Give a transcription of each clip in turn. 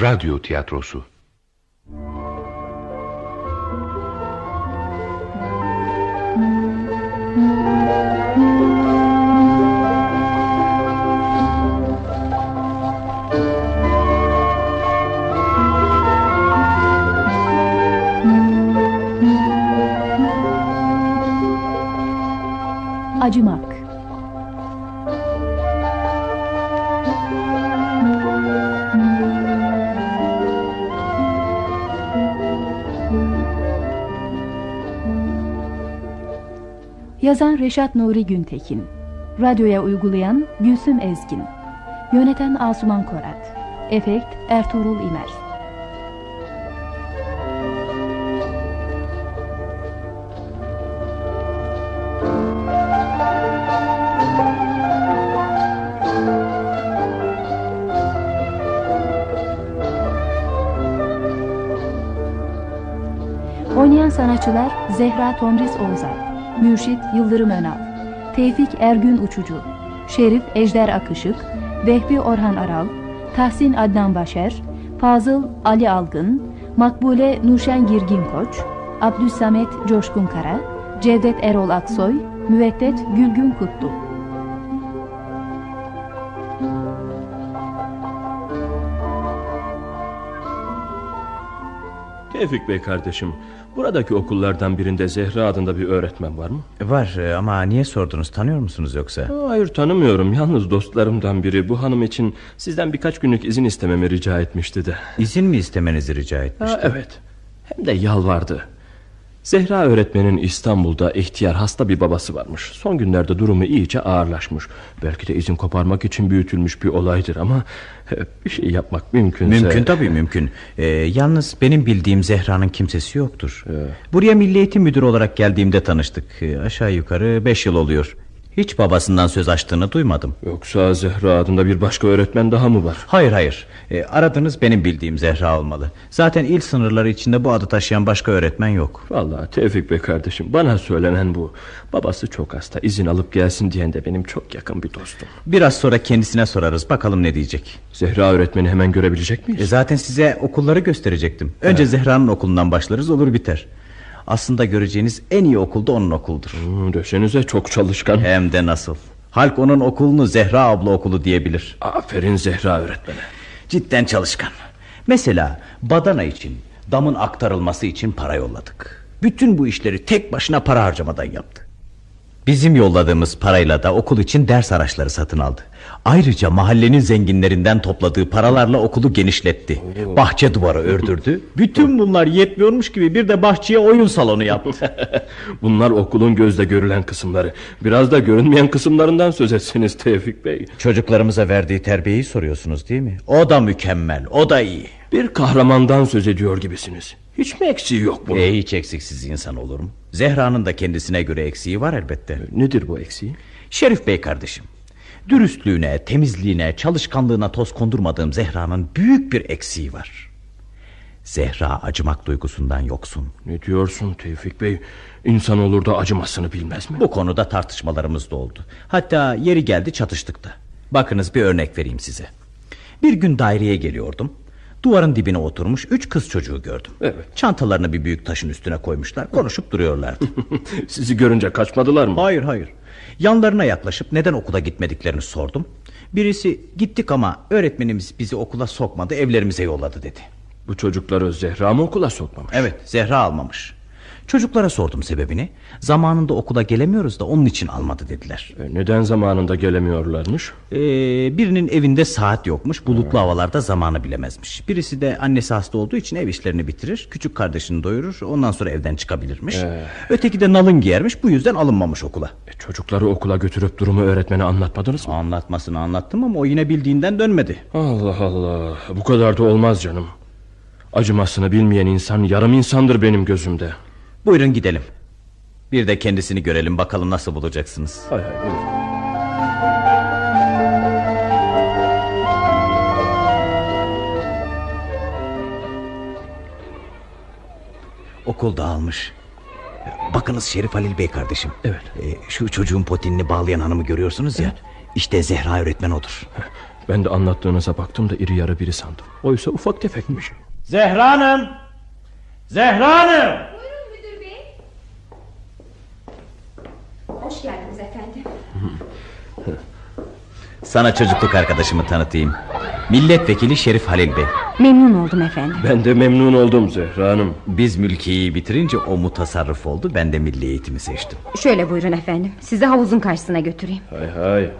Radyo tiyatrosu. Acımak. Yazan Reşat Nuri Güntekin, radyoya uygulayan Gülsüm Ezgin, yöneten Asuman Korat, efekt Ertuğrul İmer. Oynayan sanatçılar: Zehra Tomris Oğuzay, Mürşit Yıldırım Önal, Tevfik Ergün Uçucu, Şerif Ejder Akışık, Vehbi Orhan Aral, Tahsin Adnan Başer, Fazıl Ali Algın, Makbule Nurşen Girgin Koç, Abdülsamet Coşkun Kara, Cevdet Erol Aksoy, Müveddet Gülgün Kutlu. Tevfik Bey kardeşim, buradaki okullardan birinde Zehra adında bir öğretmen var mı? Var ama niye sordunuz, tanıyor musunuz yoksa? Hayır, tanımıyorum. Yalnız dostlarımdan biri bu hanım için sizden birkaç günlük izin istememi rica etmişti de. İzin mi istemenizi rica etmişti? Evet, hem de yalvardı. Zehra öğretmenin İstanbul'da ihtiyar hasta bir babası varmış. Son günlerde durumu iyice ağırlaşmış. Belki de izin koparmak için büyütülmüş bir olaydır ama bir şey yapmak mümkünse... Mümkün, tabii mümkün. Yalnız benim bildiğim Zehra'nın kimsesi yoktur. Buraya Milli Eğitim Müdürü olarak geldiğimde tanıştık. Aşağı yukarı 5 yıl oluyor. Hiç babasından söz açtığını duymadım. Yoksa Zehra adında bir başka öğretmen daha mı var? Hayır. Aradığınız benim bildiğim Zehra olmalı. Zaten il sınırları içinde bu adı taşıyan başka öğretmen yok. Vallahi Tevfik Bey kardeşim, bana söylenen bu. Babası çok hasta, izin alıp gelsin diyen de benim çok yakın bir dostum. Biraz sonra kendisine sorarız, bakalım ne diyecek. Zehra öğretmeni hemen görebilecek miyiz? Zaten size okulları gösterecektim. Önce Zehra'nın okulundan başlarız, olur biter. Aslında göreceğiniz en iyi okul da onun okuludur. Desenize, çok çalışkan. Hem de nasıl. Halk onun okulunu Zehra abla okulu diyebilir. Aferin Zehra öğretmene. Cidden çalışkan. Mesela badana için, damın aktarılması için para yolladık. Bütün bu işleri tek başına para harcamadan yaptı. Bizim yolladığımız parayla da okul için ders araçları satın aldı. Ayrıca mahallenin zenginlerinden topladığı paralarla okulu genişletti. Bahçe duvarı ördürdü. Bütün bunlar yetmiyormuş gibi bir de bahçeye oyun salonu yaptı. Bunlar okulun gözle görülen kısımları. Biraz da görünmeyen kısımlarından söz etsiniz Tevfik Bey. Çocuklarımıza verdiği terbiyeyi soruyorsunuz değil mi? O da mükemmel, o da iyi. Bir kahramandan söz ediyor gibisiniz. Hiç mi eksiği yok bunun? Hiç eksiksiz insan olur mu? Zehra'nın da kendisine göre eksiği var elbette. Nedir bu eksiği? Şerif Bey kardeşim, dürüstlüğüne, temizliğine, çalışkanlığına toz kondurmadığım Zehra'nın büyük bir eksiği var. Zehra acımak duygusundan yoksun. Ne diyorsun Tevfik Bey? İnsan olur da acımasını bilmez mi? Bu konuda tartışmalarımız da oldu. Hatta yeri geldi çatıştık da. Bakınız, bir örnek vereyim size. Bir gün daireye geliyordum. Duvarın dibine oturmuş 3 kız çocuğu gördüm. Evet. Çantalarını bir büyük taşın üstüne koymuşlar, konuşup duruyorlardı. Sizi görünce kaçmadılar mı? Hayır. Yanlarına yaklaşıp neden okula gitmediklerini sordum. Birisi gittik ama öğretmenimiz bizi okula sokmadı, evlerimize yolladı dedi. Bu çocukları Zehra mı okula sokmamış? Evet, Zehra almamış. Çocuklara sordum sebebini. Zamanında okula gelemiyoruz da onun için almadı dediler. Neden zamanında gelemiyorlarmış? Birinin evinde saat yokmuş, bulutlu havalarda zamanı bilemezmiş. Birisi de annesi hasta olduğu için ev işlerini bitirir, küçük kardeşini doyurur, ondan sonra evden çıkabilirmiş. Öteki de nalın giyermiş, bu yüzden alınmamış okula. Çocukları okula götürüp durumu öğretmene anlatmadınız mı? Anlatmasını anlattım ama o yine bildiğinden dönmedi. Allah Allah, bu kadar da olmaz canım. Acımasını bilmeyen insan yarım insandır benim gözümde. Buyurun gidelim. Bir de kendisini görelim, bakalım nasıl bulacaksınız. Hay buyurun. Okul dağılmış. Bakınız Şerif Halil Bey kardeşim. Evet. Şu çocuğun potinini bağlayan hanımı görüyorsunuz ya. İşte Zehra öğretmen odur. Ben de anlattığınıza baktım da iri yarı biri sandım. Oysa ufak tefekmiş. Zehra Hanım! Zehra Hanım! Buyurun müdür bey. Hoş geldiniz efendim. Sana çocukluk arkadaşımı tanıtayım. Milletvekili Şerif Halil Bey. Memnun oldum efendim. Ben de memnun oldum Zehra Hanım. Biz mülkiyeyi bitirince o mutasarrıf oldu. Ben de milli eğitimi seçtim. Şöyle buyurun efendim. Sizi havuzun karşısına götüreyim. Hay.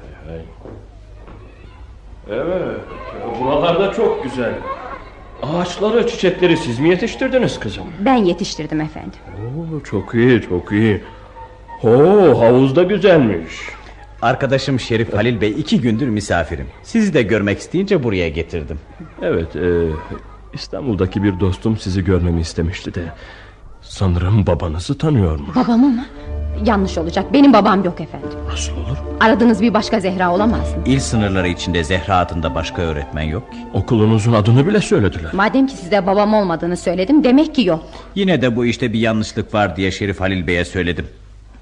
Evet, buralarda çok güzel. Ağaçları, çiçekleri siz mi yetiştirdiniz kızım? Ben yetiştirdim efendim. Oo, çok iyi. Havuz da güzelmiş. Arkadaşım Şerif Halil Bey 2 gündür misafirim. Sizi de görmek isteyince buraya getirdim. Evet, İstanbul'daki bir dostum sizi görmemi istemişti de sanırım babanızı tanıyormuş. Babamı mı? Yanlış olacak. Benim babam yok efendim. Nasıl olur? Aradığınız bir başka Zehra olamaz mı? İl sınırları içinde Zehra adında başka öğretmen yok ki. Okulunuzun adını bile söylediler. Madem ki size babam olmadığını söyledim, demek ki yok. Yine de bu işte bir yanlışlık var diye Şerif Halil Bey'e söyledim.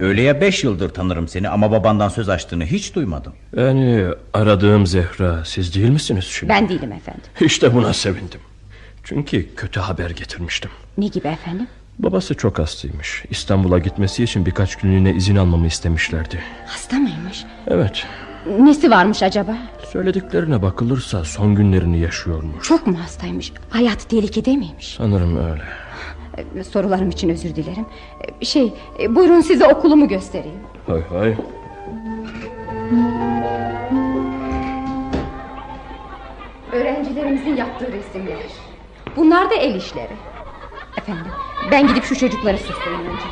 Öyleye 5 yıldır tanırım seni ama babandan söz açtığını hiç duymadım. Yani aradığım Zehra siz değil misiniz şimdi? Ben değilim efendim. İşte buna sevindim. Çünkü kötü haber getirmiştim. Ne gibi efendim? Babası çok hastaymış. İstanbul'a gitmesi için birkaç günlüğüne izin almamı istemişlerdi. Hasta mıymış? Evet. Nesi varmış acaba? Söylediklerine bakılırsa son günlerini yaşıyormuş. Çok mu hastaymış? Hayatı tehlikede miymiş? Sanırım öyle. Sorularım için özür dilerim. Buyurun size okulumu göstereyim. Hay. Öğrencilerimizin yaptığı resimler. Bunlar da el işleri. Efendim, ben gidip şu çocukları susturayım önce.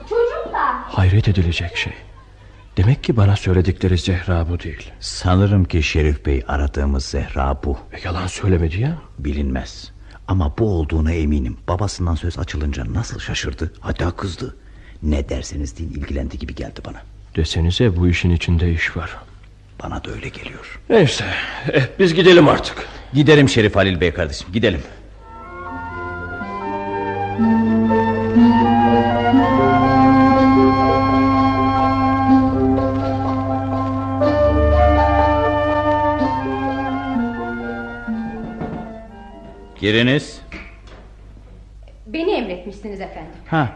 Çocuklar. Hayret edilecek şey. Demek ki bana söyledikleri Zehra bu değil. Sanırım ki Şerif Bey aradığımız Zehra bu. Yalan söylemedi ya. Bilinmez. Ama bu olduğuna eminim. Babasından söz açılınca nasıl şaşırdı, hatta kızdı. Ne derseniz deyin ilgilendi gibi geldi bana. Desenize bu işin içinde iş var. Bana da öyle geliyor. Neyse biz gidelim artık. Gidelim Şerif Halil Bey kardeşim, gidelim. Giriniz. Beni emretmişsiniz efendim.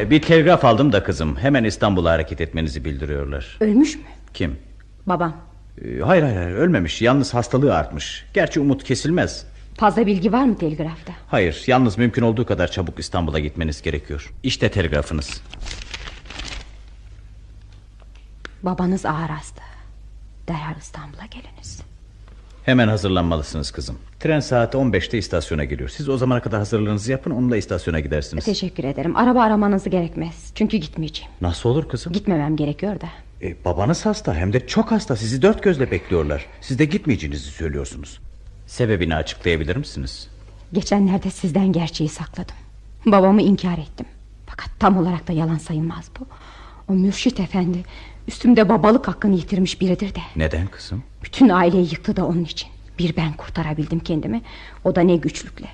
Bir telgraf aldım da kızım. Hemen İstanbul'a hareket etmenizi bildiriyorlar. Ölmüş mü? Kim? Babam. Hayır ölmemiş. Yalnız hastalığı artmış. Gerçi umut kesilmez. Fazla bilgi var mı telgrafta? Hayır, yalnız mümkün olduğu kadar çabuk İstanbul'a gitmeniz gerekiyor. İşte telgrafınız. Babanız ağır hasta. Derhal İstanbul'a geliniz. Hemen hazırlanmalısınız kızım. Tren saati 15'te istasyona geliyor. Siz o zamana kadar hazırlığınızı yapın, onunla istasyona gidersiniz. Teşekkür ederim. Araba aramanız gerekmez. Çünkü gitmeyeceğim. Nasıl olur kızım? Gitmemem gerekiyor da. Babanız hasta, hem de çok hasta. Sizi 4 gözle bekliyorlar. Siz de gitmeyeceğinizi söylüyorsunuz. Sebebini açıklayabilir misiniz? Geçenlerde sizden gerçeği sakladım. Babamı inkar ettim. Fakat tam olarak da yalan sayılmaz bu. O Mürşit Efendi üstümde babalık hakkını yitirmiş biridir de. Neden kızım? Bütün aileyi yıktı da onun için. Bir ben kurtarabildim kendimi. O da ne güçlükle.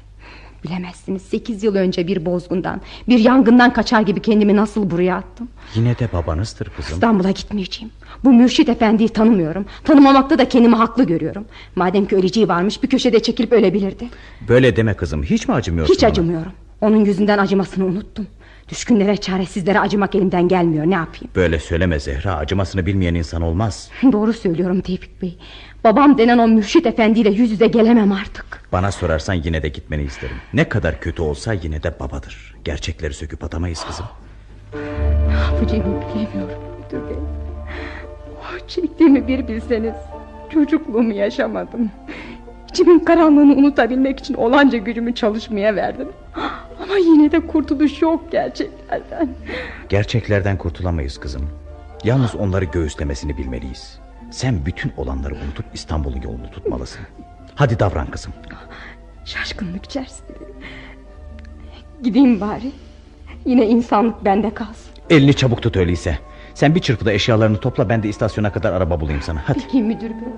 Bilemezsiniz, 8 yıl önce bir bozgundan, bir yangından kaçar gibi kendimi nasıl buraya attım. Yine de babanızdır kızım. İstanbul'a gitmeyeceğim. Bu Mürşit Efendi'yi tanımıyorum. Tanımamakta da kendimi haklı görüyorum. Madem ki öleceği varmış, bir köşede çekilip ölebilirdi. Böyle deme kızım, hiç mi acımıyorsun? Hiç acımıyorum. Onun yüzünden acımasını unuttum. Düşkünlere, çaresizlere acımak elimden gelmiyor, ne yapayım? Böyle söyleme Zehra, acımasını bilmeyen insan olmaz. Doğru söylüyorum Tevfik Bey. Babam denen o Mürşit Efendi'yle yüz yüze gelemem artık. Bana sorarsan yine de gitmeni isterim. Ne kadar kötü olsa yine de babadır. Gerçekleri söküp atamayız kızım. Ne yapacağımı bilemiyorum müdür bey. Oh, çektiğimi bir bilseniz. Çocukluğumu yaşamadım. İçimin karanlığını unutabilmek için olanca gücümü çalışmaya verdim. Ama yine de kurtuluş yok gerçeklerden. Gerçeklerden kurtulamayız kızım. Yalnız onları göğüslemesini bilmeliyiz. Sen bütün olanları unutup İstanbul'un yolunu tutmalısın. Hadi davran kızım. Şaşkınlık içerisinde. Gideyim bari. Yine insanlık bende kalsın. Elini çabuk tut öyleyse. Sen bir çırpıda eşyalarını topla, ben de istasyona kadar araba bulayım sana. Hadi. Peki müdür bey.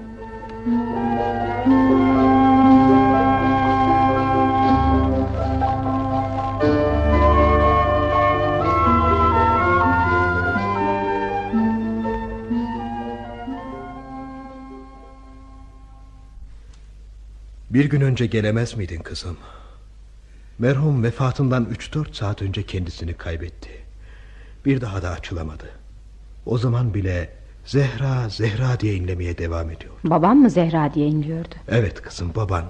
Bir gün önce gelemez miydin kızım? Merhum vefatından 3-4 saat önce kendisini kaybetti. Bir daha da açılamadı. O zaman bile Zehra, Zehra diye inlemeye devam ediyor. Babam mı Zehra diye inliyordu? Evet kızım, baban.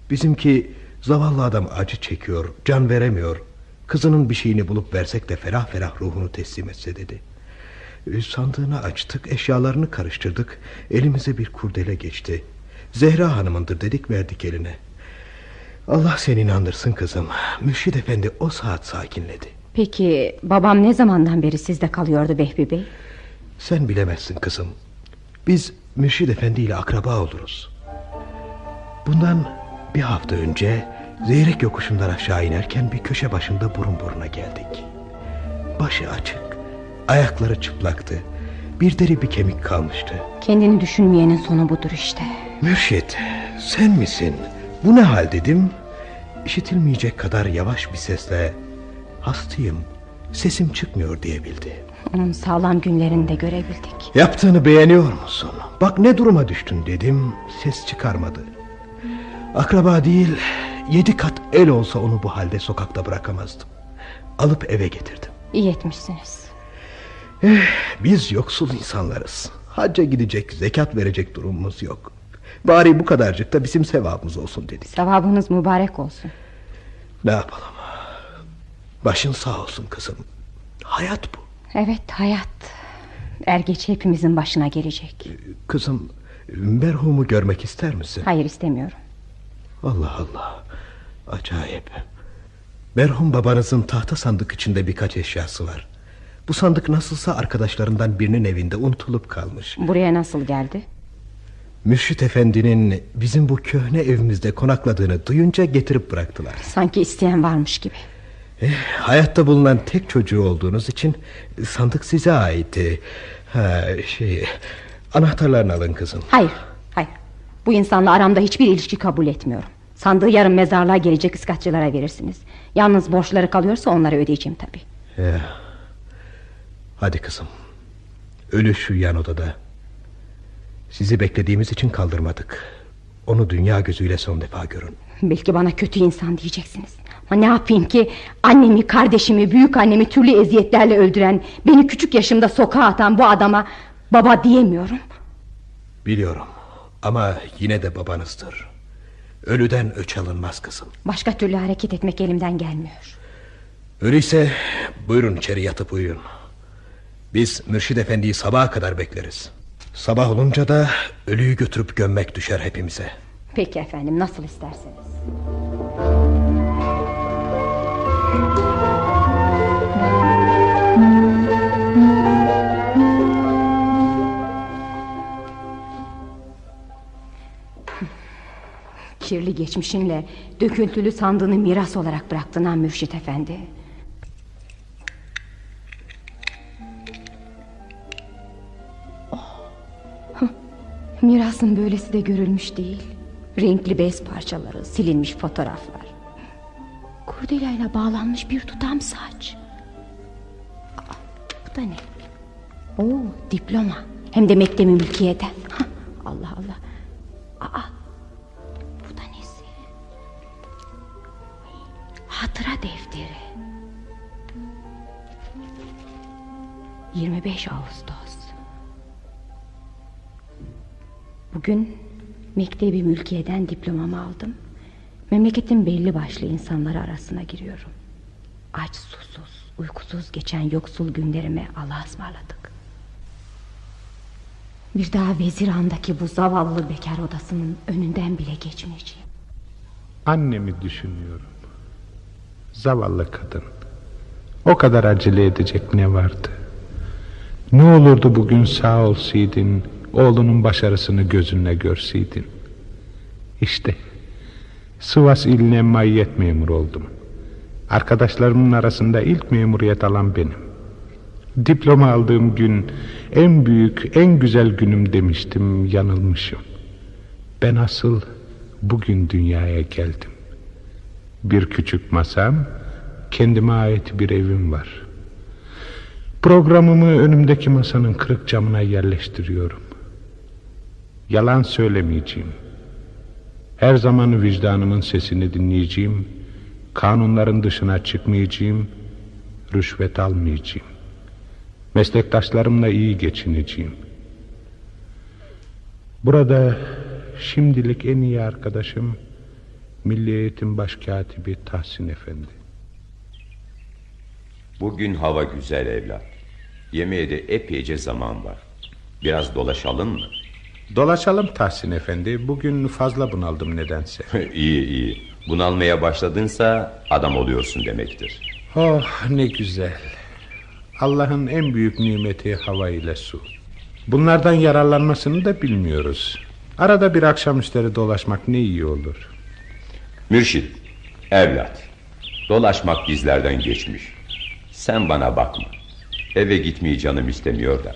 Bizimki zavallı adam acı çekiyor, can veremiyor. Kızının bir şeyini bulup versek de ferah ferah ruhunu teslim etse dedi. Sandığını açtık, eşyalarını karıştırdık. Elimize bir kurdele geçti. Zehra Hanım'ındır dedik, verdik eline. Allah seni inandırsın kızım. Mürşid Efendi o saat sakinledi. Peki babam ne zamandan beri sizde kalıyordu Vehbi Bey? Sen bilemezsin kızım. Biz Mürşid Efendi ile akraba oluruz. Bundan bir hafta önce Zeyrek yokuşundan aşağı inerken bir köşe başında burun buruna geldik. Başı açık, ayakları çıplaktı. Bir deri bir kemik kalmıştı. Kendini düşünmeyenin sonu budur işte. Mürşit, sen misin? Bu ne hal dedim. İşitilmeyecek kadar yavaş bir sesle hastayım, sesim çıkmıyor diyebildi. Onun sağlam günlerini de görebildik. Yaptığını beğeniyor musun? Bak ne duruma düştün dedim, ses çıkarmadı. Akraba değil, 7 kat el olsa onu bu halde sokakta bırakamazdım. Alıp eve getirdim. İyi etmişsiniz. Biz yoksul insanlarız. Hacca gidecek, zekat verecek durumumuz yok. Bari bu kadarcık da bizim sevabımız olsun dedik. Sevabınız mübarek olsun. Ne yapalım? Başın sağ olsun kızım. Hayat bu. Evet, hayat. Er geç hepimizin başına gelecek. Kızım, merhumu görmek ister misin? Hayır, istemiyorum. Allah Allah, acayip. Merhum babanızın tahta sandık içinde birkaç eşyası var. Bu sandık nasılsa arkadaşlarından birinin evinde unutulup kalmış. Buraya nasıl geldi? Mürşit Efendi'nin bizim bu köhne evimizde konakladığını duyunca getirip bıraktılar. Sanki isteyen varmış gibi. Hayatta bulunan tek çocuğu olduğunuz için sandık size aitti. Anahtarlarını alın kızım. Hayır, hayır. Bu insanla aramda hiçbir ilişki kabul etmiyorum. Sandığı yarın mezarlığa gelecek ıskatçılara verirsiniz. Yalnız borçları kalıyorsa onları ödeyeceğim tabii. Hadi kızım. Ölü şu yan odada. Sizi beklediğimiz için kaldırmadık. Onu dünya gözüyle son defa görün. Belki bana kötü insan diyeceksiniz. Ama ne yapayım ki annemi, kardeşimi, büyük annemi türlü eziyetlerle öldüren, beni küçük yaşımda sokağa atan bu adama baba diyemiyorum. Biliyorum ama yine de babanızdır. Ölüden öç alınmaz kızım. Başka türlü hareket etmek elimden gelmiyor. Öyleyse buyurun içeri yatıp uyuyun. Biz Mürşid Efendi'yi sabaha kadar bekleriz. Sabah olunca da ölüyü götürüp gömmek düşer hepimize. Peki efendim, nasıl isterseniz. Kirli geçmişinle döküntülü sandığını miras olarak bıraktın ha Mürşit Efendi. Mirasın böylesi de görülmüş değil. Renkli bez parçaları, silinmiş fotoğraflar, kurdelayla bağlanmış bir tutam saç. Bu da ne? Oo, diploma. Hem de Mektebi Mülkiye'den. Allah Allah. Bu da nesi? Hatıra defteri. 25 Ağustos. Bugün Mektebi Mülkiye'den diplomamı aldım. Memleketin belli başlı insanları arasına giriyorum. Aç, susuz, uykusuz geçen yoksul günlerime Allah'a ısmarladık. Bir daha Veziran'daki bu zavallı bekar odasının önünden bile geçmeyeceğim. Annemi düşünüyorum. Zavallı kadın. O kadar acele edecek ne vardı? Ne olurdu bugün sağ olsaydın, oğlunun başarısını gözünle görseydin. İşte Sivas iline maiyet memuru oldum. Arkadaşlarımın arasında ilk memuriyet alan benim. Diploma aldığım gün en büyük, en güzel günüm demiştim, yanılmışım. Ben asıl bugün dünyaya geldim. Bir küçük masam, kendime ait bir evim var. Programımı önümdeki masanın kırık camına yerleştiriyorum. Yalan söylemeyeceğim. Her zaman vicdanımın sesini dinleyeceğim, kanunların dışına çıkmayacağım, rüşvet almayacağım. Meslektaşlarımla iyi geçineceğim. Burada şimdilik en iyi arkadaşım Milli Eğitim Başkatibi Tahsin Efendi. Bugün hava güzel evlat. Yemeğe de epeyce zaman var. Biraz dolaşalım mı? Dolaşalım Tahsin Efendi. Bugün fazla bunaldım nedense. İyi. Bunalmaya başladınsa adam oluyorsun demektir. Oh ne güzel. Allah'ın en büyük nimeti hava ile su. Bunlardan yararlanmasını da bilmiyoruz. Arada bir akşamüstleri dolaşmak ne iyi olur. Mürşit, evlat, dolaşmak bizlerden geçmiş. Sen bana bakma. Eve gitmeyi canım istemiyor da.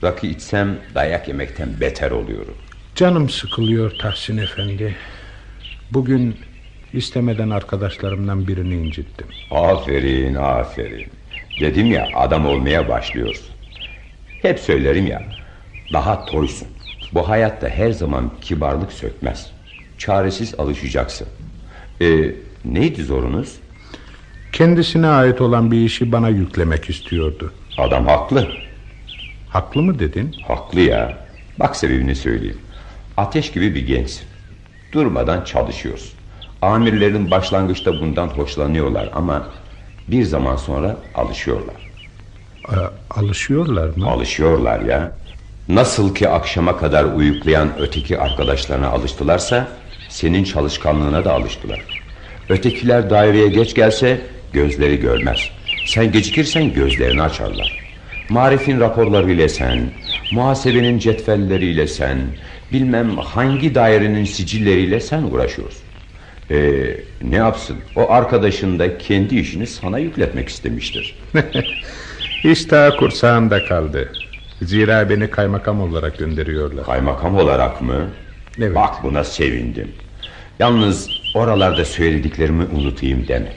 Rakı içsem dayak yemekten beter oluyorum. Canım sıkılıyor Tahsin Efendi. Bugün istemeden arkadaşlarımdan birini incittim. Aferin. Dedim ya, adam olmaya başlıyorsun. Hep söylerim ya, daha toysun. Bu hayatta her zaman kibarlık sökmez. Çaresiz alışacaksın. Neydi zorunuz? Kendisine ait olan bir işi bana yüklemek istiyordu. Adam haklı. Haklı mı dedin? Haklı ya. Bak sebebini söyleyeyim. Ateş gibi bir gençsin. Durmadan çalışıyorsun. Amirlerin başlangıçta bundan hoşlanıyorlar ama bir zaman sonra alışıyorlar. Alışıyorlar mı? Alışıyorlar ya. Nasıl ki akşama kadar uyuklayan öteki arkadaşlarına alıştılarsa senin çalışkanlığına da alıştılar. Ötekiler daireye geç gelse gözleri görmez. Sen gecikirsen gözlerini açarlar. Marifin raporlarıyla sen, muhasebenin cetvelleriyle sen, bilmem hangi dairenin sicilleriyle sen uğraşıyorsun. Ne yapsın? O arkadaşın da kendi işini sana yükletmek istemiştir. İş daha kursağında kaldı. Zira beni kaymakam olarak gönderiyorlar. Kaymakam olarak mı? Evet. Bak buna sevindim. Yalnız oralarda söylediklerimi unutayım deme.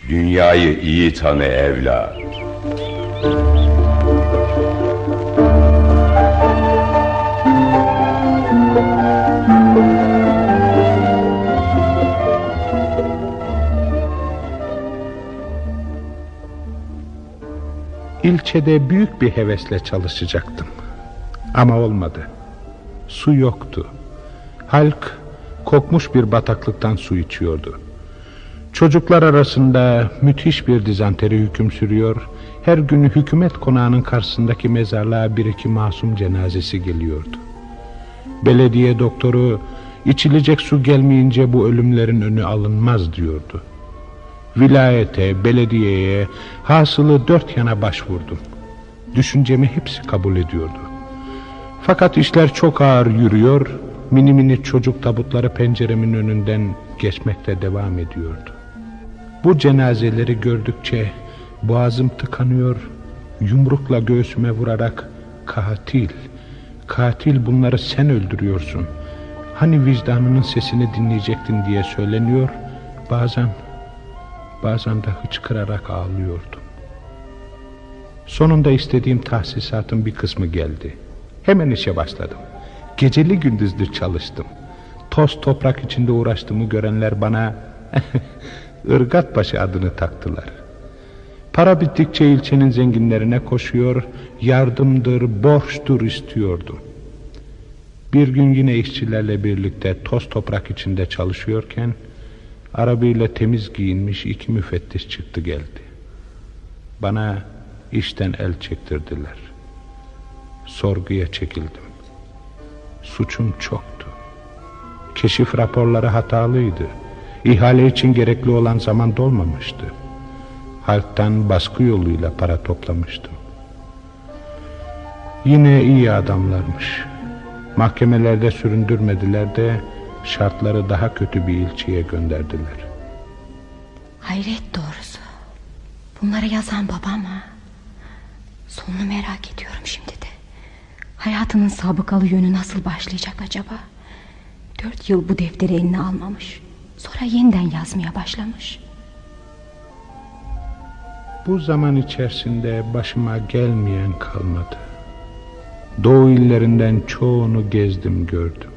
Dünyayı iyi tanı evlat. İlçede büyük bir hevesle çalışacaktım. Ama olmadı. Su yoktu. Halk kokmuş bir bataklıktan su içiyordu. Çocuklar arasında müthiş bir dizanteri hüküm sürüyor. Her gün hükümet konağının karşısındaki mezarlığa bir iki masum cenazesi geliyordu. Belediye doktoru içilecek su gelmeyince bu ölümlerin önü alınmaz diyordu. Vilayete, belediyeye, hasılı dört yana başvurdum. Düşüncemi hepsi kabul ediyordu. Fakat işler çok ağır yürüyor, mini mini çocuk tabutları penceremin önünden geçmekte devam ediyordu. Bu cenazeleri gördükçe boğazım tıkanıyor, yumrukla göğsüme vurarak "Katil, katil, bunları sen öldürüyorsun. Hani vicdanının sesini dinleyecektin" diye söyleniyor, bazen de hıçkırarak ağlıyordum. Sonunda istediğim tahsisatın bir kısmı geldi. Hemen işe başladım. Geceli gündüzlü çalıştım. Toz toprak içinde uğraştığımı görenler bana Irgatbaşı adını taktılar. Para bittikçe ilçenin zenginlerine koşuyor, yardımdır, borçtur istiyordum. Bir gün yine işçilerle birlikte toz toprak içinde çalışıyorken arabıyla temiz giyinmiş iki müfettiş çıktı geldi. Bana işten el çektirdiler. Sorguya çekildim. Suçum çoktu. Keşif raporları hatalıydı. İhale için gerekli olan zaman dolmamıştı. Halktan baskı yoluyla para toplamıştım. Yine iyi adamlarmış. Mahkemelerde süründürmediler de şartları daha kötü bir ilçeye gönderdiler. Hayret doğrusu. Bunları yazan babam ha. Sonunu merak ediyorum şimdi de. Hayatının sabıkalı yönü nasıl başlayacak acaba? 4 yıl bu defteri eline almamış. Sonra yeniden yazmaya başlamış. Bu zaman içerisinde başıma gelmeyen kalmadı. Doğu illerinden çoğunu gezdim gördüm.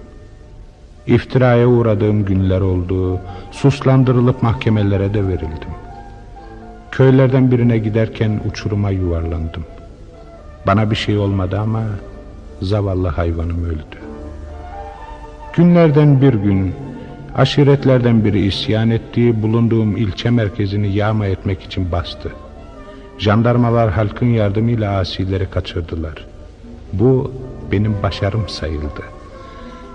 İftiraya uğradığım günler oldu. Suslandırılıp mahkemelere de verildim. Köylerden birine giderken uçuruma yuvarlandım. Bana bir şey olmadı ama zavallı hayvanım öldü. Günlerden bir gün aşiretlerden biri isyan etti, bulunduğum ilçe merkezini yağma etmek için bastı. Jandarmalar halkın yardımıyla asileri kaçırdılar. Bu benim başarım sayıldı.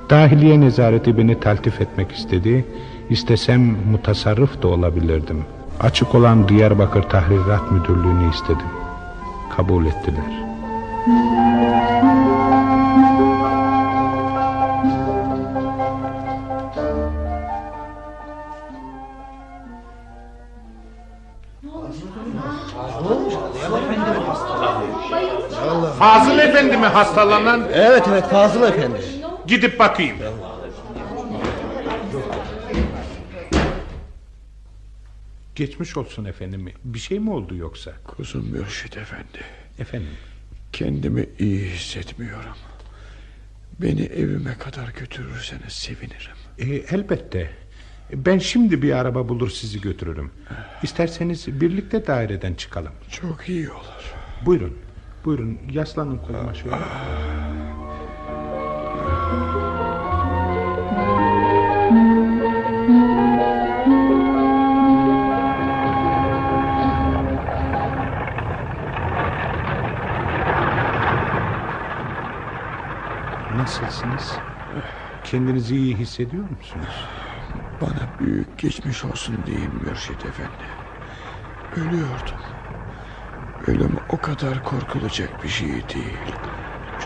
Dahiliye nezareti beni taltif etmek istedi. İstesem mutasarrıf da olabilirdim. Açık olan Diyarbakır Tahrirat Müdürlüğü'nü istedim. Kabul ettiler. Fazıl Efendi mi hastalanan? Evet Fazıl Efendi. Gidip bakayım. Geçmiş olsun efendim. Bir şey mi oldu yoksa? Kuzum Mürşit Efendi. Efendim? Kendimi iyi hissetmiyorum. Beni evime kadar götürürseniz sevinirim. Elbette. Ben şimdi bir araba bulur sizi götürürüm. İsterseniz birlikte daireden çıkalım. Çok iyi olur. Buyurun. Buyurun yaslanın koluma şöyle. Nasılsınız? Kendinizi iyi hissediyor musunuz? Bana büyük geçmiş olsun deyin Mürşit Efendi. Ölüyordum. Ölüm o kadar korkulacak bir şey değil.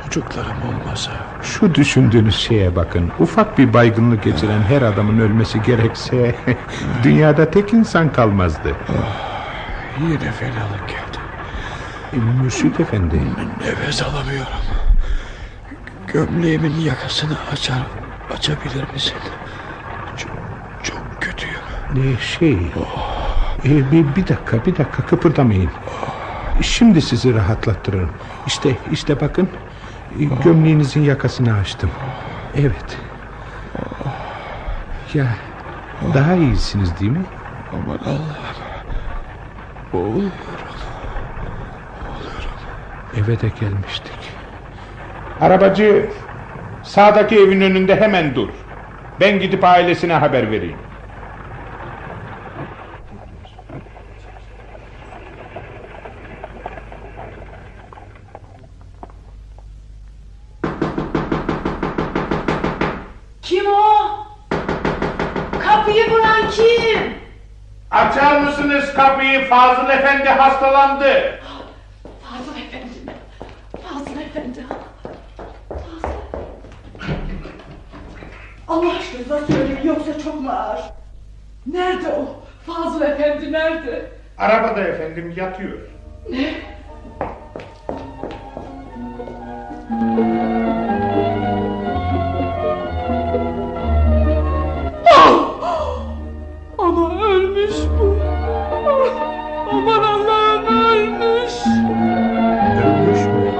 Çocuklarım olmasa. Şu düşündüğünüz şeye bakın. Ufak bir baygınlık geçiren her adamın ölmesi gerekse dünyada tek insan kalmazdı. Yine fenalık geldi. Mürşit Efendi. Nefes alamıyorum. Gömleğimin yakasını açabilir misin? Çok kötüyüm. Bir dakika kıpırdamayın. Şimdi sizi rahatlattırırım. İşte bakın. Gömleğinizin yakasını açtım. Evet. Ya daha iyisiniz değil mi? Aman Allah'ım. Boğuluyorum. Eve de gelmiştik. Arabacı, sağdaki evin önünde hemen dur. Ben gidip ailesine haber vereyim. Kim o? Kapıyı vuran kim? Açar mısınız kapıyı? Fazıl Efendi hastalandı. Fazıl Efendi mi? Fazıl Efendi. Allah aşkına söyleyin yoksa çok mu ağır? Nerede o? Fazıl Efendi nerede? Arabada efendim yatıyor. Ne? Ama ölmüş bu. Aman Allah'ım ölmüş. Ölmüş mü?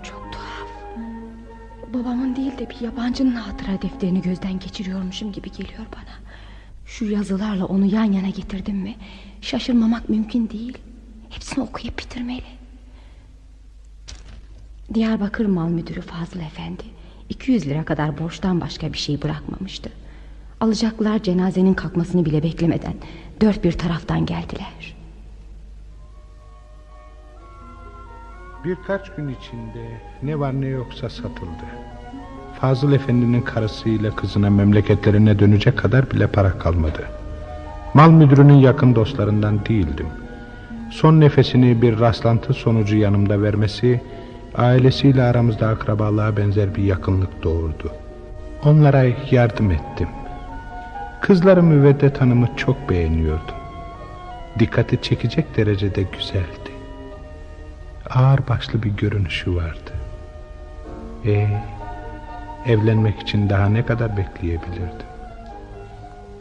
Çok tuhaf. Babamın değil de bir yabancının hatıra defterini gözden geçiriyormuşum gibi geliyor bana. Şu yazılarla onu yan yana getirdim mi şaşırmamak mümkün değil. Hepsini okuyup bitirmeli. Diyarbakır Mal Müdürü Fazıl Efendi 200 lira kadar borçtan başka bir şey bırakmamıştı. Alacaklılar cenazenin kalkmasını bile beklemeden dört bir taraftan geldiler. Birkaç gün içinde ne var ne yoksa satıldı. Fazıl Efendi'nin karısıyla kızına memleketlerine dönecek kadar bile para kalmadı. Mal müdürünün yakın dostlarından değildim. Son nefesini bir rastlantı sonucu yanımda vermesi, ailesiyle aramızda akrabalığa benzer bir yakınlık doğurdu. Onlara yardım ettim. Kızları Müveddet Hanım'ı çok beğeniyordum. Dikkati çekecek derecede güzeldi. Ağırbaşlı bir görünüşü vardı. Evlenmek için daha ne kadar bekleyebilirdim?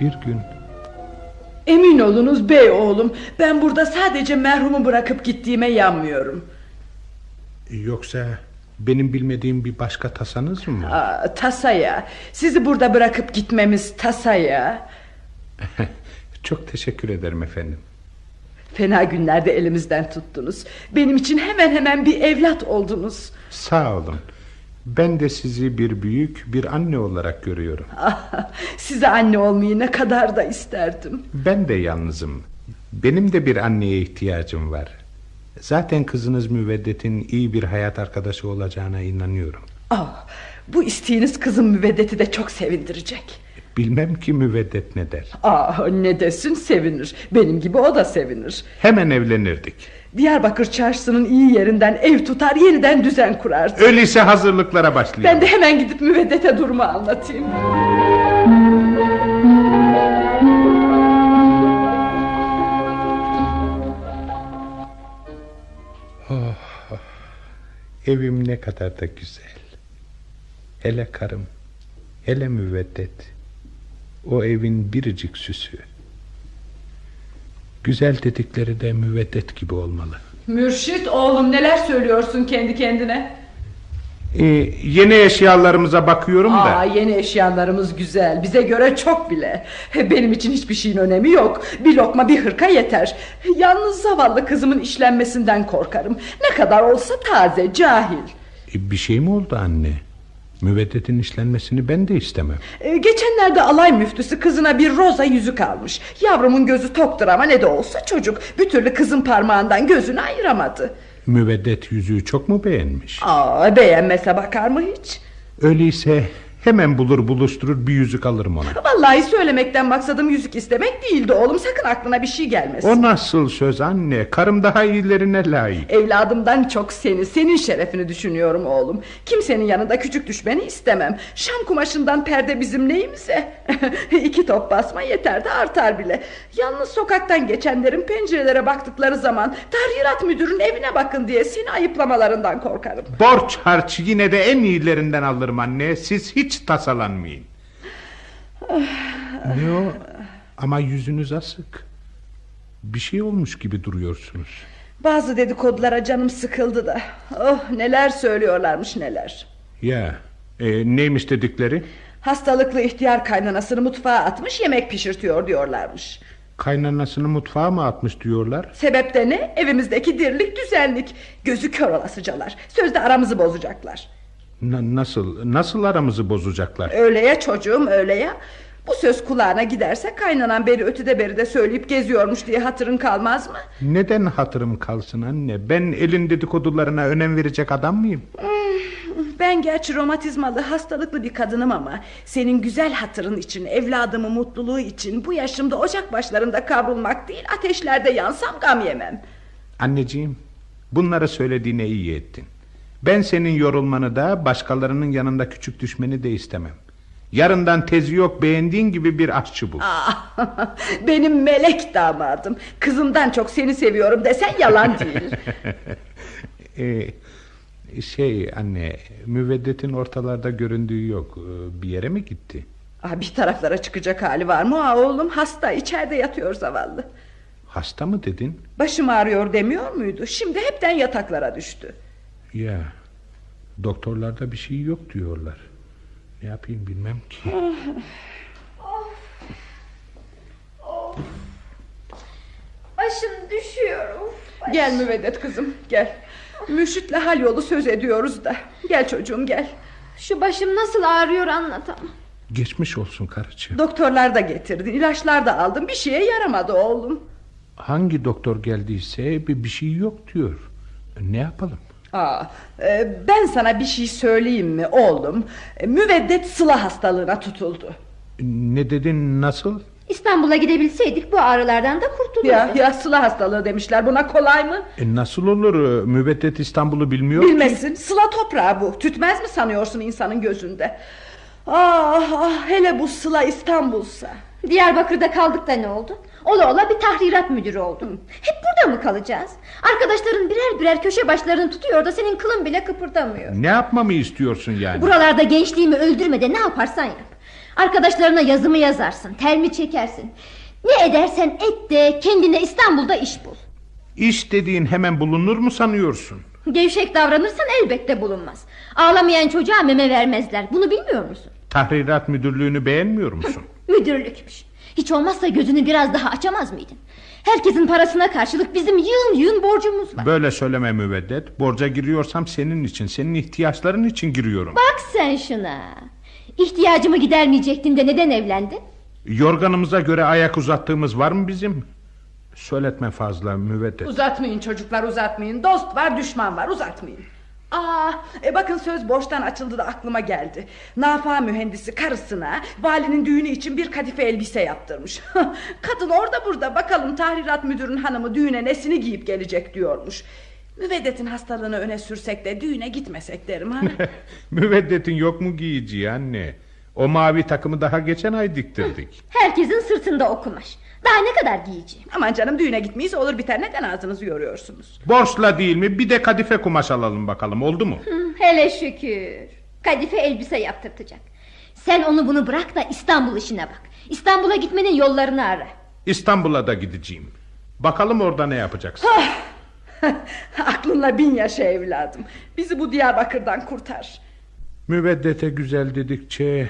Bir gün Emin olunuz bey oğlum, ben burada sadece merhumu bırakıp gittiğime yanmıyorum. Yoksa benim bilmediğim bir başka tasanız mı var? Tasaya. Sizi burada bırakıp gitmemiz tasaya. Çok teşekkür ederim efendim. Fena günlerde elimizden tuttunuz. Benim için hemen hemen bir evlat oldunuz. Sağ olun. Ben de sizi bir büyük, bir anne olarak görüyorum. Size anne olmayı ne kadar da isterdim. Ben de yalnızım. Benim de bir anneye ihtiyacım var. Zaten kızınız Müveddet'in iyi bir hayat arkadaşı olacağına inanıyorum. Bu isteğiniz kızım Müveddet'i de çok sevindirecek. Bilmem ki Müveddet ne der. Ne desin, sevinir. Benim gibi o da sevinir. Hemen evlenirdik. Diyarbakır çarşısının iyi yerinden ev tutar, yeniden düzen kurardık. Öyleyse hazırlıklara başlayalım. Ben de hemen gidip Müveddet'e durumu anlatayım. Evim ne kadar da güzel. Hele karım, hele Müveddet. O evin biricik süsü. Güzel dedikleri de Müveddet gibi olmalı. Mürşit oğlum, neler söylüyorsun kendi kendine? Yeni eşyalarımıza bakıyorum da. Yeni eşyalarımız güzel, bize göre çok bile. Benim için hiçbir şeyin önemi yok. Bir lokma bir hırka yeter. Yalnız zavallı kızımın işlenmesinden korkarım. Ne kadar olsa taze, cahil. Bir şey mi oldu anne? Müveddet'in işlenmesini ben de istemem. Geçenlerde alay müftüsü kızına bir roza yüzük almış. Yavrumun gözü toktur ama ne de olsa çocuk. Bir türlü kızın parmağından gözünü ayıramadı. Müveddet yüzüğü çok mu beğenmiş? Beğenmese bakar mı hiç? Öyleyse hemen buluşturur bir yüzük alırım ona. Vallahi söylemekten maksadım yüzük istemek değildi oğlum. Sakın aklına bir şey gelmesin. O nasıl söz anne? Karım daha iyilerine layık. Evladımdan çok senin şerefini düşünüyorum oğlum. Kimsenin yanında küçük düşmeni istemem. Şam kumaşından perde bizim neyimize? 2 top basma yeter de artar bile. Yalnız sokaktan geçenlerin pencerelere baktıkları zaman tahrirat müdürün evine bakın diye seni ayıplamalarından korkarım. Borç harç yine de en iyilerinden alırım anne. Siz hiç tasalanmayın. Ne o? Ama yüzünüz asık. Bir şey olmuş gibi duruyorsunuz. Bazı dedikodulara canım sıkıldı da. Neler söylüyorlarmış neler. Ya neymiş dedikleri? Hastalıklı ihtiyar kaynanasını mutfağa atmış, yemek pişirtiyor diyorlarmış. Kaynanasını mutfağa mı atmış diyorlar? Sebep de ne? Evimizdeki dirlik düzenlik. Gözü kör olasıcalar. Sözde aramızı bozacaklar. Nasıl aramızı bozacaklar? Öyle ya çocuğum, öyle ya. Bu söz kulağına giderse kaynanan beri ötede beri de söyleyip geziyormuş diye hatırın kalmaz mı? Neden hatırım kalsın anne? Ben elin dedikodularına önem verecek adam mıyım? Ben gerçi romatizmalı, hastalıklı bir kadınım ama senin güzel hatırın için, evladımın mutluluğu için bu yaşımda ocak başlarında kavrulmak değil, ateşlerde yansam gam yemem. Anneciğim, bunları söylediğine iyi ettin. Ben senin yorulmanı da başkalarının yanında küçük düşmeni de istemem. Yarından tezi yok, beğendiğin gibi bir aşçı bul. Benim melek damadım. Kızımdan çok seni seviyorum desen yalan değil. Anne, Müveddet'in ortalarda göründüğü yok. Bir yere mi gitti? Bir taraflara çıkacak hali var mı oğlum? Hasta, içeride yatıyor zavallı. Hasta mı dedin? Başım ağrıyor demiyor muydu? Şimdi hepten yataklara düştü. Ya, doktorlarda bir şey yok diyorlar. Ne yapayım bilmem ki. Başım düşüyor. Gel Müveddet kızım, gel. Mürşit'le hal yolu söz ediyoruz da. Gel çocuğum, gel. Şu başım nasıl ağrıyor anlatamam. Geçmiş olsun karıcığım. Doktorlar da getirdi, ilaçlar da aldım. Bir şeye yaramadı oğlum. Hangi doktor geldiyse bir şey yok diyor. Ne yapalım? Ben sana bir şey söyleyeyim mi oğlum? Müveddet sıla hastalığına tutuldu. Ne dedin, nasıl? İstanbul'a gidebilseydik bu ağrılardan da kurtulurduk. Ya sıla hastalığı demişler, buna kolay mı? Nasıl olur? Müveddet İstanbul'u bilmiyor Bilmesin ki. Sıla toprağı bu. Tütmez mi sanıyorsun insanın gözünde? Hele bu sıla İstanbul'sa. Diyarbakır'da kaldık da ne oldu? Ola ola bir tahrirat müdürü oldum. Hep burada mı kalacağız? Arkadaşların birer birer köşe başlarını tutuyor da senin kılın bile kıpırdamıyor. Ne yapmamı istiyorsun yani? Buralarda gençliğimi öldürme de ne yaparsan yap. Arkadaşlarına yazımı yazarsın, telmi çekersin. Ne edersen et de kendine İstanbul'da iş bul. İş dediğin hemen bulunur mu sanıyorsun? Gevşek davranırsan elbette bulunmaz. Ağlamayan çocuğa meme vermezler. Bunu bilmiyor musun? Tahrirat müdürlüğünü beğenmiyor musun? Müdürlükmüş. Hiç olmazsa gözünü biraz daha açamaz mıydın? Herkesin parasına karşılık bizim yığın yığın borcumuz var. Böyle söyleme Müveddet. Borca giriyorsam senin için, senin ihtiyaçların için giriyorum. Bak sen şuna. İhtiyacımı gidermeyecektin de neden evlendin? Yorganımıza göre ayak uzattığımız var mı bizim? Söyletme fazla Müveddet. Uzatmayın çocuklar, uzatmayın. Dost var, düşman var, uzatmayın. Bakın söz borçtan açıldı da aklıma geldi. Nafa mühendisi karısına valinin düğünü için bir kadife elbise yaptırmış. Kadın orada burada, bakalım tahrirat müdürün hanımı düğüne nesini giyip gelecek diyormuş. Müveddet'in hastalığını öne sürsek de düğüne gitmesek derim ha. Müveddet'in yok mu giyeceği anne? O mavi takımı daha geçen ay diktirdik. Herkesin sırtında o kumaş. Daha ne kadar giyeceğim? Aman canım, düğüne gitmeyiz olur biter, neden ağzınızı yoruyorsunuz? Borçla değil mi? Bir de kadife kumaş alalım bakalım, oldu mu? Hele şükür. Kadife elbise yaptırtacak. Sen onu bunu bırak da İstanbul işine bak. İstanbul'a gitmenin yollarını ara. İstanbul'a da gideceğim. Bakalım orada ne yapacaksın? Aklınla bin yaşa evladım. Bizi bu Diyarbakır'dan kurtar. Müveddete güzel dedikçe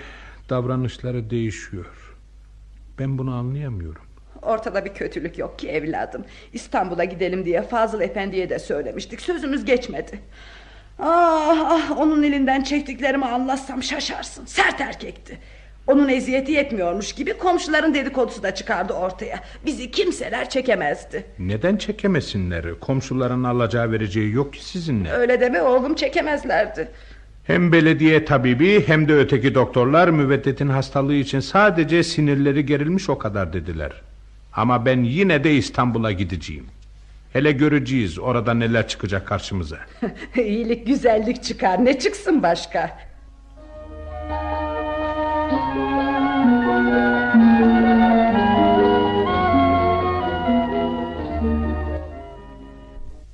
davranışları değişiyor. Ben bunu anlayamıyorum. Ortada bir kötülük yok ki evladım. İstanbul'a gidelim diye Fazıl Efendi'ye de söylemiştik. Sözümüz geçmedi. Onun elinden çektiklerimi anlatsam şaşarsın. Sert erkekti. Onun eziyeti yetmiyormuş gibi komşuların dedikodusu da çıkardı ortaya. Bizi kimseler çekemezdi. Neden çekemesinler? Komşuların alacağı vereceği yok ki sizinle. Öyle deme oğlum, çekemezlerdi. Hem belediye tabibi hem de öteki doktorlar Müveddet'in hastalığı için sadece sinirleri gerilmiş o kadar dediler. Ama ben yine de İstanbul'a gideceğim. Hele göreceğiz orada neler çıkacak karşımıza. İyilik güzellik çıkar, ne çıksın başka?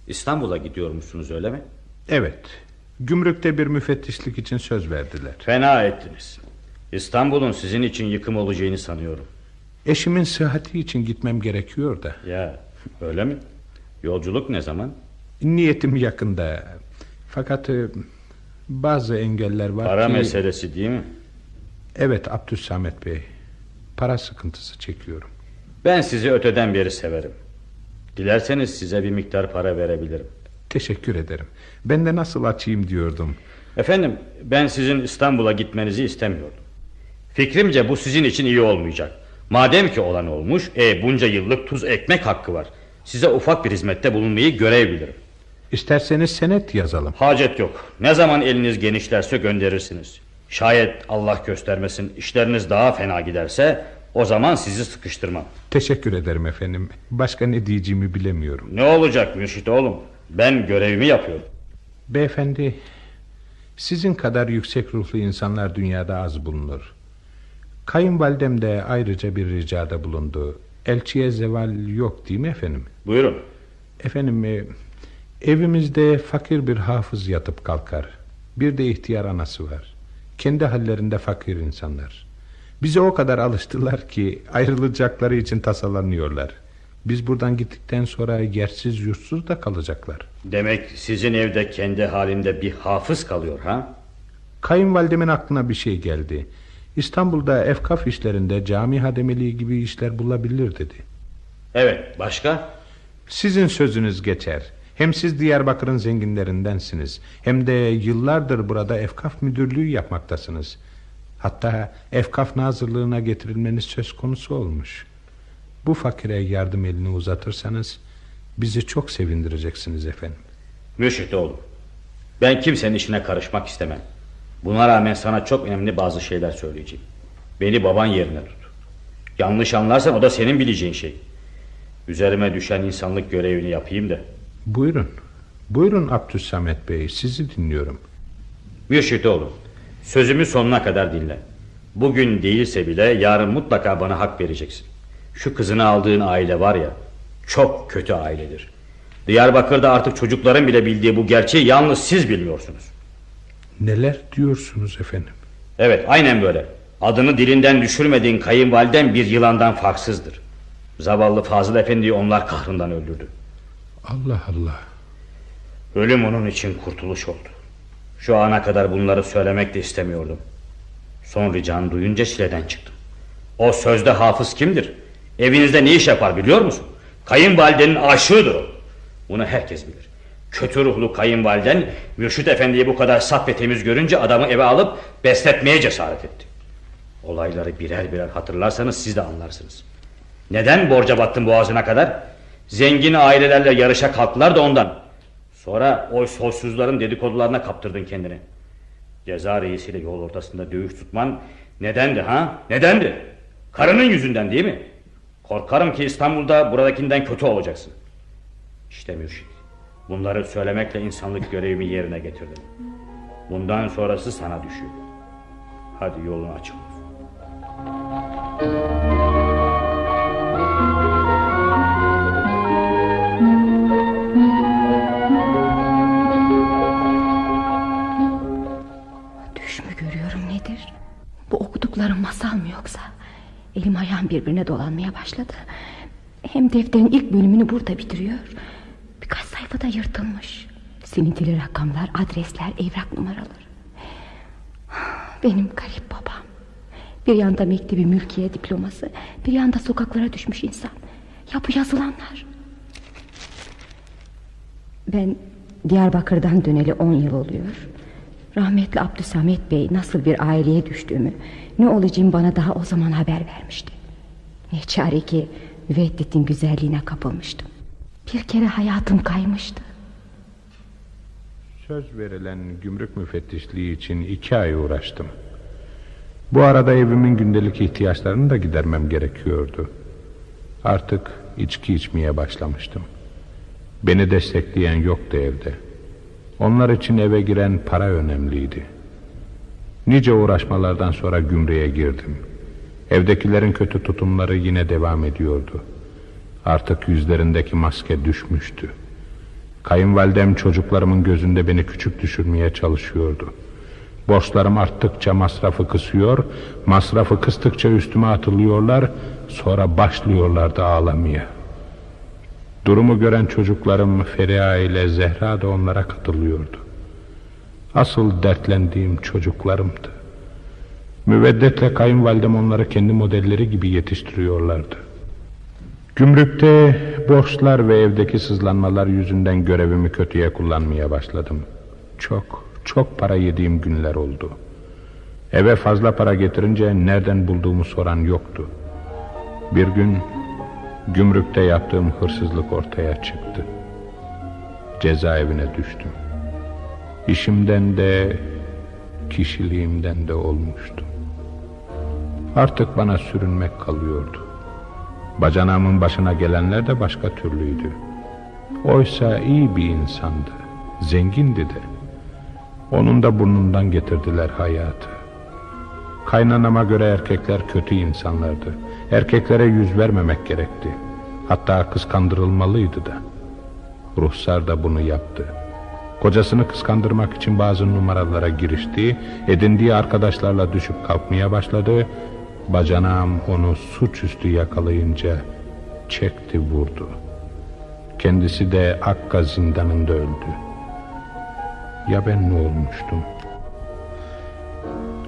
İstanbul'a gidiyormuşsunuz, öyle mi? Evet. Gümrükte bir müfettişlik için söz verdiler. Fena ettiniz. İstanbul'un sizin için yıkım olacağını sanıyorum. Eşimin sıhhati için gitmem gerekiyor da. Ya öyle mi? Yolculuk ne zaman? Niyetim yakında. Fakat bazı engeller var. Para ki... meselesi değil mi? Evet Abdülsamet Bey. Para sıkıntısı çekiyorum. Ben sizi öteden beri severim. Dilerseniz size bir miktar para verebilirim. Teşekkür ederim. Ben de nasıl açayım diyordum. Efendim, ben sizin İstanbul'a gitmenizi istemiyordum. Fikrimce bu sizin için iyi olmayacak. Madem ki olan olmuş, bunca yıllık tuz ekmek hakkı var. Size ufak bir hizmette bulunmayı görev bilirim. İsterseniz senet yazalım. Hacet yok. Ne zaman eliniz genişlerse gönderirsiniz. Şayet Allah göstermesin işleriniz daha fena giderse, o zaman sizi sıkıştırmam. Teşekkür ederim efendim. Başka ne diyeceğimi bilemiyorum. Ne olacak Mürşit oğlum? Ben görevimi yapıyorum. Beyefendi, sizin kadar yüksek ruhlu insanlar dünyada az bulunur. Kayınvalidem de ayrıca bir ricada bulundu. Elçiye zeval yok değil mi efendim? Buyurun. Efendim, evimizde fakir bir hafız yatıp kalkar. Bir de ihtiyar anası var. Kendi hallerinde fakir insanlar. Bize o kadar alıştılar ki ayrılacakları için tasalanıyorlar. Biz buradan gittikten sonra yersiz yurtsuz da kalacaklar. Demek sizin evde kendi halinde bir hafız kalıyor ha? Kayınvalidemin aklına bir şey geldi. İstanbul'da efkaf işlerinde cami hademeliği gibi işler bulabilir dedi. Evet, başka? Sizin sözünüz geçer. Hem siz Diyarbakır'ın zenginlerindensiniz, hem de yıllardır burada efkaf müdürlüğü yapmaktasınız. Hatta efkaf nazırlığına getirilmeniz söz konusu olmuş. Bu fakire yardım elini uzatırsanız bizi çok sevindireceksiniz efendim. Mürşit oğlum, ben kimsenin işine karışmak istemem. Buna rağmen sana çok önemli bazı şeyler söyleyeceğim. Beni baban yerine tut. Yanlış anlarsan o da senin bileceğin şey. Üzerime düşen insanlık görevini yapayım da. Buyurun. Buyurun Abdülsamet Bey, sizi dinliyorum. Mürşit oğlum, sözümü sonuna kadar dinle. Bugün değilse bile yarın mutlaka bana hak vereceksin. Şu kızını aldığın aile var ya, çok kötü ailedir. Diyarbakır'da artık çocukların bile bildiği bu gerçeği yalnız siz bilmiyorsunuz. Neler diyorsunuz efendim? Evet, aynen böyle. Adını dilinden düşürmediğin kayınvaliden bir yılandan farksızdır. Zavallı Fazıl Efendi'yi onlar kahrından öldürdü. Allah Allah. Ölüm onun için kurtuluş oldu. Şu ana kadar bunları söylemek de istemiyordum. Son ricanı duyunca çileden çıktım. O sözde hafız kimdir? Evinizde ne iş yapar biliyor musun? Kayınvalidenin aşığıdır o. Bunu herkes bilir. Kötü ruhlu kayınvaliden Mürşit Efendi'yi bu kadar saf ve temiz görünce adamı eve alıp besletmeye cesaret etti. Olayları birer birer hatırlarsanız siz de anlarsınız. Neden borca battın boğazına kadar? Zengin ailelerle yarışa kalktılar da ondan. Sonra o soysuzların dedikodularına kaptırdın kendini. Ceza reisiyle yol ortasında dövüş tutman nedendi ha? Nedendi? Karının yüzünden değil mi? Korkarım ki İstanbul'da buradakinden kötü olacaksın. İşte Mürşit, bunları söylemekle insanlık görevimi yerine getirdim. Bundan sonrası sana düşüyor. Hadi yolun açık olsun. Düş mü görüyorum nedir? Bu okuduklarım masal mı yoksa? Elim ayağım birbirine dolanmaya başladı. Hem defterin ilk bölümünü burada bitiriyor. Birkaç sayfada yırtılmış. Silintili rakamlar, adresler, evrak numaraları. Benim garip babam. Bir yanda mektebi mülkiye diploması, bir yanda sokaklara düşmüş insan. Ya bu yazılanlar? Ben Diyarbakır'dan döneli 10 yıl oluyor. Rahmetli Abdüsamet Bey nasıl bir aileye düştüğümü, ne olacağım bana daha o zaman haber vermişti. Ne çare ki Müveddet'in güzelliğine kapılmıştım. Bir kere hayatım kaymıştı. Söz verilen gümrük müfettişliği için 2 ay uğraştım. Bu arada evimin gündelik ihtiyaçlarını da gidermem gerekiyordu. Artık içki içmeye başlamıştım. Beni destekleyen yoktu evde. Onlar için eve giren para önemliydi. Nice uğraşmalardan sonra gümrüğe girdim. Evdekilerin kötü tutumları yine devam ediyordu. Artık yüzlerindeki maske düşmüştü. Kayınvalidem çocuklarımın gözünde beni küçük düşürmeye çalışıyordu. Borçlarım arttıkça masrafı kısıyor, masrafı kıstıkça üstüme atılıyorlar, sonra başlıyorlardı ağlamaya. Durumu gören çocuklarım Feriha ile Zehra da onlara katılıyordu. Asıl dertlendiğim çocuklarımdı. Müveddetle kayınvalidem onları kendi modelleri gibi yetiştiriyorlardı. Gümrükte borçlar ve evdeki sızlanmalar yüzünden görevimi kötüye kullanmaya başladım. Çok para yediğim günler oldu. Eve fazla para getirince nereden bulduğumu soran yoktu. Bir gün gümrükte yaptığım hırsızlık ortaya çıktı. Cezaevine düştüm. İşimden de kişiliğimden de olmuştum. Artık bana sürünmek kalıyordu. Bacanağımın başına gelenler de başka türlüydü. Oysa iyi bir insandı, zengindi de. Onun da burnundan getirdiler hayatı. Kaynanama göre erkekler kötü insanlardı. Erkeklere yüz vermemek gerekti. Hatta kıskandırılmalıydı da. Ruhsar da bunu yaptı. Kocasını kıskandırmak için bazı numaralara girişti. Edindiği arkadaşlarla düşüp kalkmaya başladı. Bacanağım onu suçüstü yakalayınca çekti vurdu. Kendisi de Akka zindanında öldü. Ya ben ne olmuştum?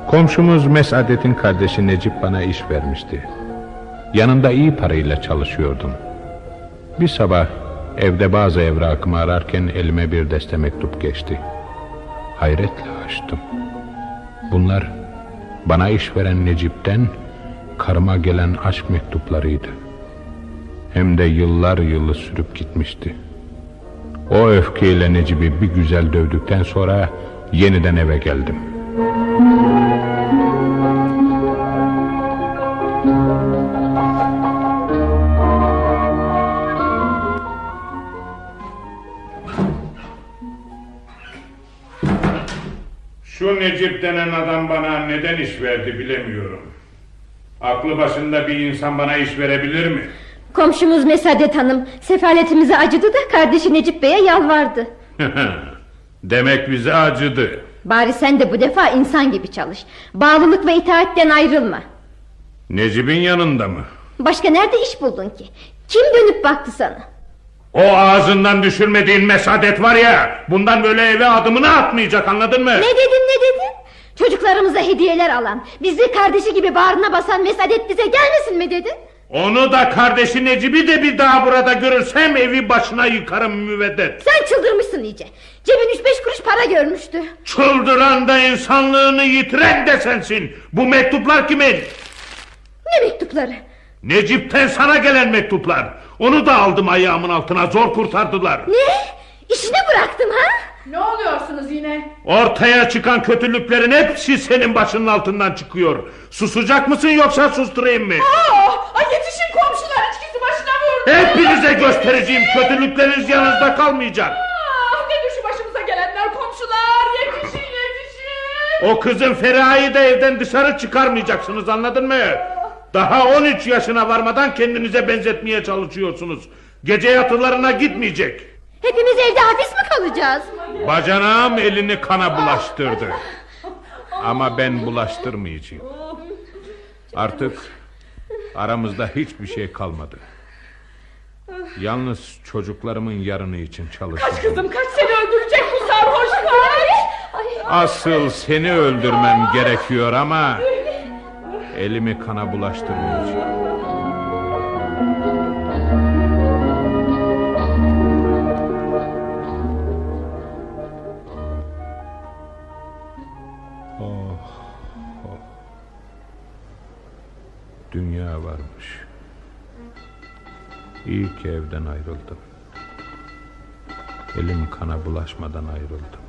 Komşumuz Mesadet'in kardeşi Necip bana iş vermişti. Yanında iyi parayla çalışıyordum. Bir sabah evde bazı evrakımı ararken elime bir deste mektup geçti. Hayretle açtım. Bunlar bana iş veren Necip'ten karıma gelen aşk mektuplarıydı. Hem de yıllar yılı sürüp gitmişti. O öfkeyle Necip'i bir güzel dövdükten sonra yeniden eve geldim. Şu Necip denen adam bana neden iş verdi bilemiyorum. Aklı başında bir insan bana iş verebilir mi? Komşumuz Mesadet Hanım sefaletimize acıdı da kardeşi Necip Bey'e yalvardı. Demek bize acıdı. Bari sen de bu defa insan gibi çalış. Bağlılık ve itaatten ayrılma. Necip'in yanında mı? Başka nerede iş buldun ki? Kim dönüp baktı sana? O ağzından düşürmediğin Mesadet var ya, bundan böyle eve adımını atmayacak, anladın mı? Ne dedin? Çocuklarımıza hediyeler alan, bizi kardeşi gibi bağrına basan Mesadet bize gelmesin mi dedin? Onu da kardeşi Necip'i de bir daha burada görürsem evi başına yıkarım Müveddet. Sen çıldırmışsın iyice. Cebin 3-5 kuruş para görmüştü. Çıldıran da insanlığını yitiren de sensin. Bu mektuplar kimin? Ne mektupları? Necip'ten sana gelen mektuplar. Onu da aldım ayağımın altına, zor kurtardılar. Ne? İşini bıraktın ha? Ne oluyorsunuz yine? Ortaya çıkan kötülüklerin hepsi senin başının altından çıkıyor. Susacak mısın yoksa susturayım mı? Yetişin komşular, içkisi başına vurdu. Hepinize göstereceğim, kötülükleriniz yanınızda kalmayacak. Nedir şu başımıza gelenler komşular? Yetişin. O kızın Feriha'yı da evden dışarı çıkarmayacaksınız, anladın mı? Daha 13 yaşına varmadan kendinize benzetmeye çalışıyorsunuz. Gece yatılarına gitmeyecek. Hepimiz evde hapis mi kalacağız? Bacanağım elini kana bulaştırdı. Ama ben bulaştırmayacağım. Artık aramızda hiçbir şey kalmadı. Yalnız çocuklarımın yarını için çalışacağım. Kaç kızım kaç, seni öldürecek bu sarhoş kaç. Asıl seni öldürmem gerekiyor ama elimi kana bulaştırmayacağım. Dünya varmış. İyi ki evden ayrıldım. Elim kana bulaşmadan ayrıldım.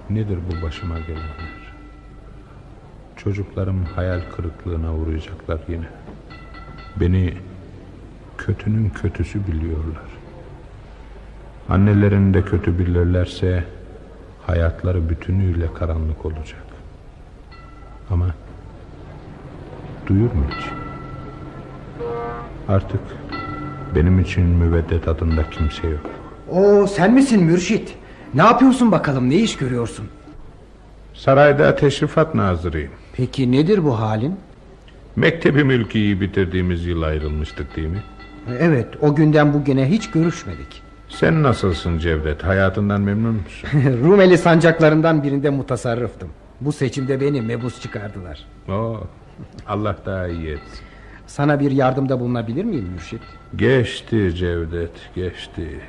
Nedir bu başıma gelenler? Çocuklarım hayal kırıklığına uğrayacaklar yine. Beni kötünün kötüsü biliyorlar. Annelerini de kötü bilirlerse hayatları bütünüyle karanlık olacak. Ama duyur mu hiç? Artık benim için Müveddet adında kimse yok. Oo, sen misin Mürşit? Ne yapıyorsun bakalım, ne iş görüyorsun? Sarayda teşrifat nazırıyım. Peki nedir bu halin? Mektebi mülkiyi bitirdiğimiz yıl ayrılmıştık değil mi? Evet, o günden bugüne hiç görüşmedik. Sen nasılsın Cevdet? Hayatından memnun musun? Rumeli sancaklarından birinde mutasarrıftım. Bu seçimde beni mebus çıkardılar. Oo, Allah daha iyi etsin. Sana bir yardımda bulunabilir miyim Mürşit? Geçti Cevdet, geçti.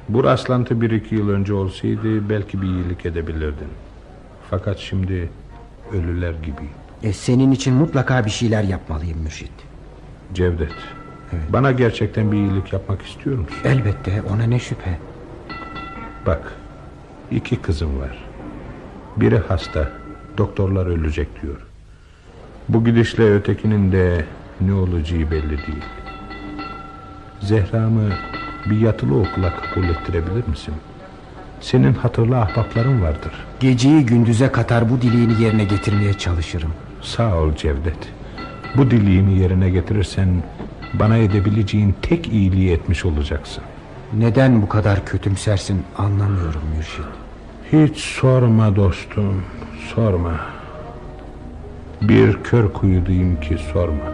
Bu rastlantı 1-2 yıl önce olsaydı belki bir iyilik edebilirdin. Fakat şimdi ölüler gibiyim. Senin için mutlaka bir şeyler yapmalıyım Mürşit. Cevdet, evet. Bana gerçekten bir iyilik yapmak istiyor musun? Elbette, ona ne şüphe. Bak, 2 kızım var. Biri hasta, doktorlar ölecek diyor. Bu gidişle ötekinin de ne olacağı belli değil. Zehra'mı bir yatılı okula kabul ettirebilir misin? Senin hatırlı ahbapların vardır. Geceyi gündüze katar bu dileğini yerine getirmeye çalışırım. Sağ ol Cevdet. Bu dileğimi yerine getirirsen bana edebileceğin tek iyiliği etmiş olacaksın. Neden bu kadar kötümsersin anlamıyorum Mürşit. Hiç sorma dostum, sorma. Bir kör kuyudayım ki sorma.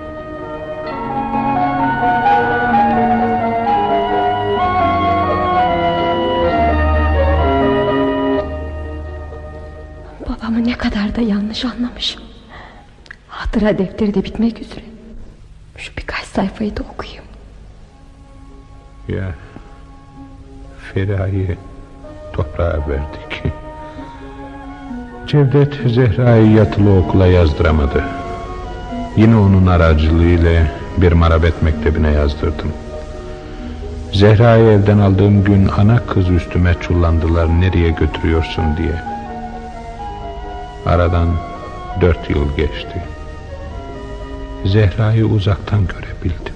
Babamı ne kadar da yanlış anlamışım. Hatıra defteri de bitmek üzere. Şu birkaç sayfayı da okuyayım. Ya Feriha'yı toprağa verdik. Cevdet Zehra'yı yatılı okula yazdıramadı. Yine onun aracılığıyla bir marabet mektebine yazdırdım. Zehra'yı evden aldığım gün ana kız üstüme çullandılar, nereye götürüyorsun diye. Aradan 4 yıl geçti. Zehra'yı uzaktan görebildim.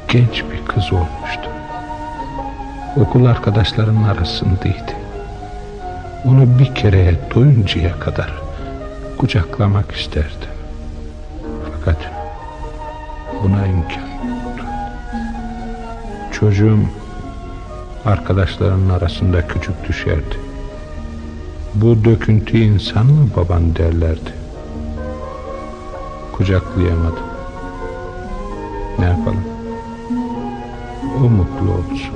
Genç bir kız olmuştu. Okul arkadaşlarının arasındaydı. Onu bir kereye doyuncaya kadar kucaklamak isterdim. Fakat buna imkan yoktu. Çocuğum arkadaşlarının arasında küçük düşerdi. Bu döküntü insan mı baban derlerdi. kucaklayamadım. Ne yapalım? O mutlu olsun.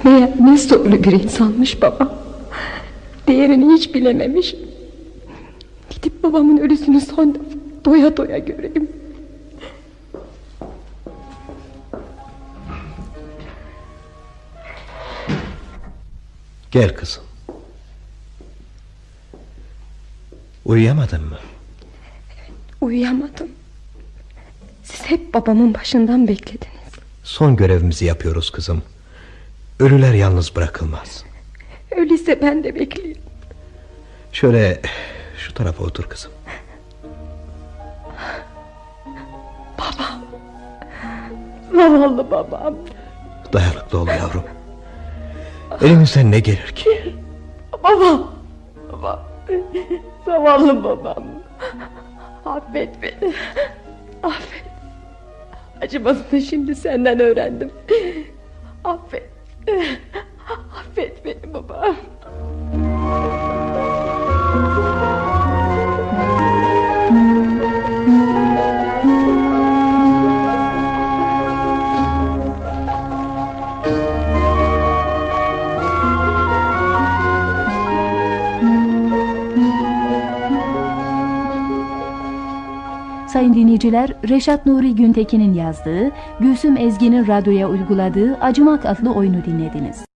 Meğer ne zorlu bir insanmış baba. Değerini hiç bilememiş. Gidip babamın ölüsünü son defa doya doya göreyim. Gel kızım. Uyuyamadın mı? Uyuyamadım. Siz hep babamın başından beklediniz. Son görevimizi yapıyoruz kızım. Ölüler yalnız bırakılmaz. Öyleyse ben de bekleyeyim. Şöyle şu tarafa otur kızım. Babam. Zavallı babam. Dayanıklı ol yavrum. Elimizden ne gelir ki? Babam. Babam. Zavallı babam. Affet beni. Affet. Acımasını şimdi senden öğrendim. Affet. Affet beni babam. Sayın dinleyiciler, Reşat Nuri Güntekin'in yazdığı, Gülsüm Ezgi'nin radyoya uyguladığı Acımak adlı oyunu dinlediniz.